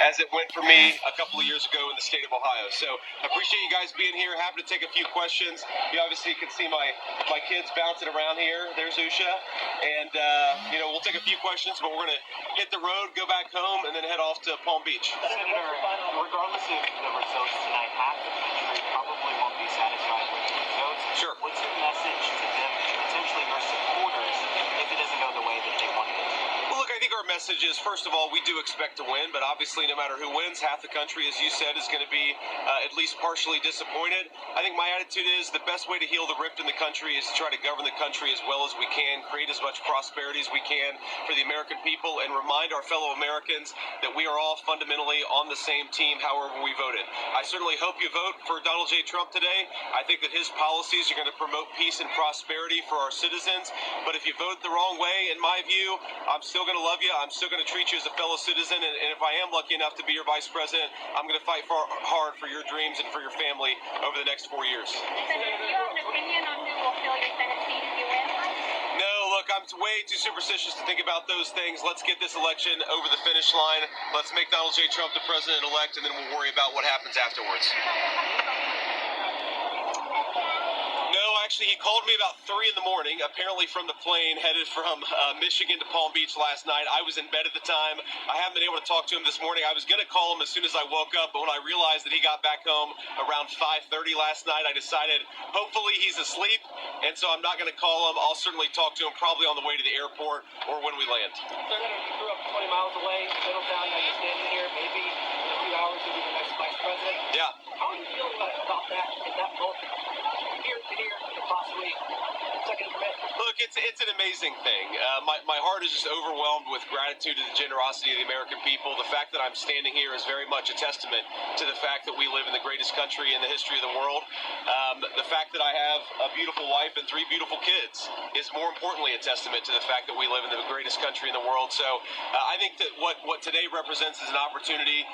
as it went for me a couple of years ago in the state of Ohio. So I appreciate you guys being here. Happy to take a few questions. You obviously can see my kids bouncing around here. There's Usha. And, we'll take a few questions, but we're going to hit the road, go back home, and then head off to Palm Beach. Senator, regardless of the results tonight, half the country probably won't be satisfied with the results. Sure. What's your message to them, potentially your supporters, if it doesn't go the way that they wanted it? Well, look, I think our message is, first of all, we do expect to win, but obviously no matter who wins, half the country, as you said, is going to be at least partially disappointed. I think my attitude is the best way to heal the rift in the country is to try to govern the country as well as we can, create as much prosperity as we can for the American people, and remind our fellow Americans that we are all fundamentally on the same team, however we voted. I certainly hope you vote for Donald J. Trump today. I think that his policies are going to promote peace and prosperity for our citizens, but if you vote the wrong way, in my view, I'm still going to love you. I'm still going to treat you as a fellow citizen, and if I am lucky enough to be your vice president, I'm going to fight hard for your dreams and for your family over the next 4 years. Senator, do you have an opinion on who will fill your Senate seat if you win? No, look, I'm way too superstitious to think about those things. Let's get this election over the finish line. Let's make Donald J. Trump the president-elect, and then we'll worry about what happens afterwards. Actually, he called me about 3 in the morning, apparently from the plane headed from Michigan to Palm Beach last night. I was in bed at the time. I haven't been able to talk to him this morning. I was going to call him as soon as I woke up, but when I realized that he got back home around 5:30 last night, I decided hopefully he's asleep, and so I'm not going to call him. I'll certainly talk to him probably on the way to the airport or when we land. Senator, you grew up 20 miles away, Middletown, now you're standing here, maybe in a few hours you'll be the next vice president. Yeah. How are you feeling about that in that moment? Here to here, to possibly second commit. Look, it's an amazing thing. My heart is just overwhelmed with gratitude to the generosity of the American people. The fact that I'm standing here is very much a testament to the fact that we live in the greatest country in the history of the world. The fact that I have a beautiful wife and 3 beautiful kids is more importantly a testament to the fact that we live in the greatest country in the world. So I think that what today represents is an opportunity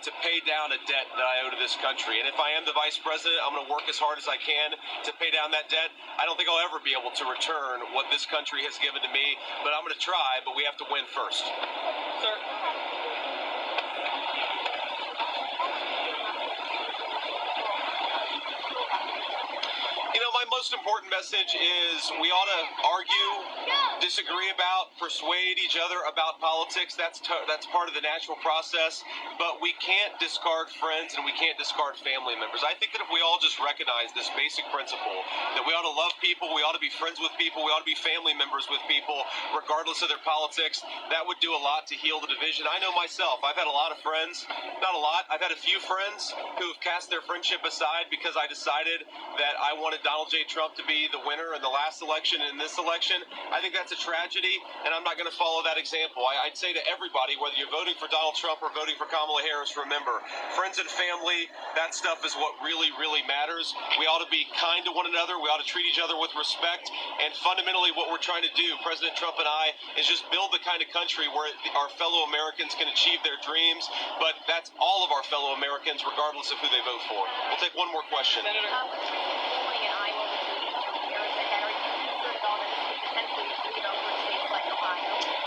to pay down a debt that I owe to this country. And if I am the vice president, I'm going to work as hard as I can to pay down that debt. I don't think I'll ever be able to return what this country has given to me, but I'm going to try, but we have to win first. Sir. My most important message is we ought to argue, disagree about, persuade each other about politics. That's part of the natural process, but we can't discard friends and we can't discard family members. I think that if we all just recognize this basic principle, that we ought to love people, we ought to be friends with people, we ought to be family members with people, regardless of their politics, that would do a lot to heal the division. I know myself, I've had a lot of friends, not a lot, I've had a few friends who have cast their friendship aside because I decided that I wanted Donald J. Trump to be the winner in the last election and in this election. I think that's a tragedy, and I'm not going to follow that example. I'd say to everybody, whether you're voting for Donald Trump or voting for Kamala Harris, remember, friends and family, that stuff is what really, really matters. We ought to be kind to one another. We ought to treat each other with respect. And fundamentally, what we're trying to do, President Trump and I, is just build the kind of country where our fellow Americans can achieve their dreams. But that's all of our fellow Americans, regardless of who they vote for. We'll take one more question. Senator.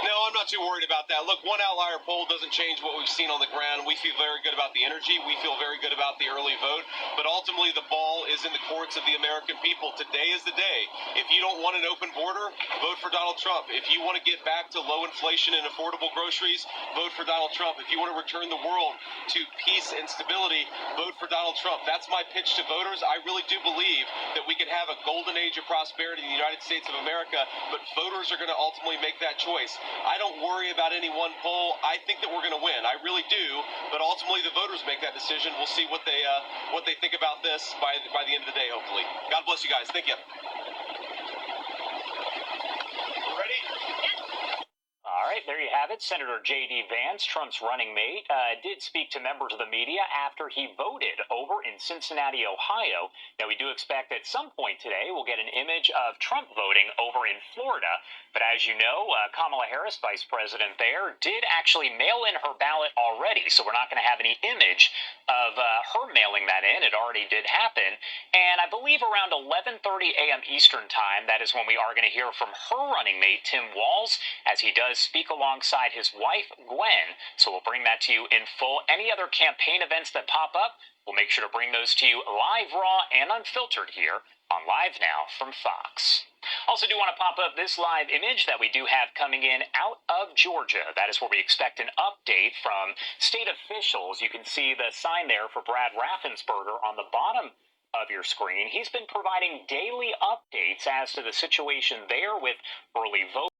No, I'm not too worried about that. Look, one outlier poll doesn't change what we've seen on the ground. We feel very good about the energy. We feel very good about the early vote. But ultimately, the ball is in the courts of the American people. Today is the day. If you don't want an open border, vote for Donald Trump. If you want to get back to low inflation and affordable groceries, vote for Donald Trump. If you want to return the world to peace and stability, vote for Donald Trump. That's my pitch to voters. I really do believe that we can have a golden age of prosperity in the United States of America, but voters are going to ultimately make that choice. I don't worry about any one poll. I think that we're going to win. I really do. But ultimately, the voters make that decision. We'll see what they think about this by the end of the day, hopefully. God bless you guys. Thank you. Ready? All right, there you have it. Senator J.D. Vance, Trump's running mate, did speak to members of the media after he voted over in Cincinnati, Ohio. Now, we do expect at some point today we'll get an image of Trump voting over in Florida. But as you know, Kamala Harris, vice president there, did actually mail in her ballot already, so we're not going to have any image of her mailing that in. It already did happen. And I believe around 11:30 a.m. Eastern Time, that is when we are going to hear from her running mate, Tim Walz, as he does speak alongside his wife, Gwen. So we'll bring that to you in full. Any other campaign events that pop up, we'll make sure to bring those to you live, raw, and unfiltered here on Live Now from Fox. Also do want to pop up this live image that we do have coming in out of Georgia. That is where we expect an update from state officials. You can see the sign there for Brad Raffensperger on the bottom of your screen. He's been providing daily updates as to the situation there with early voting.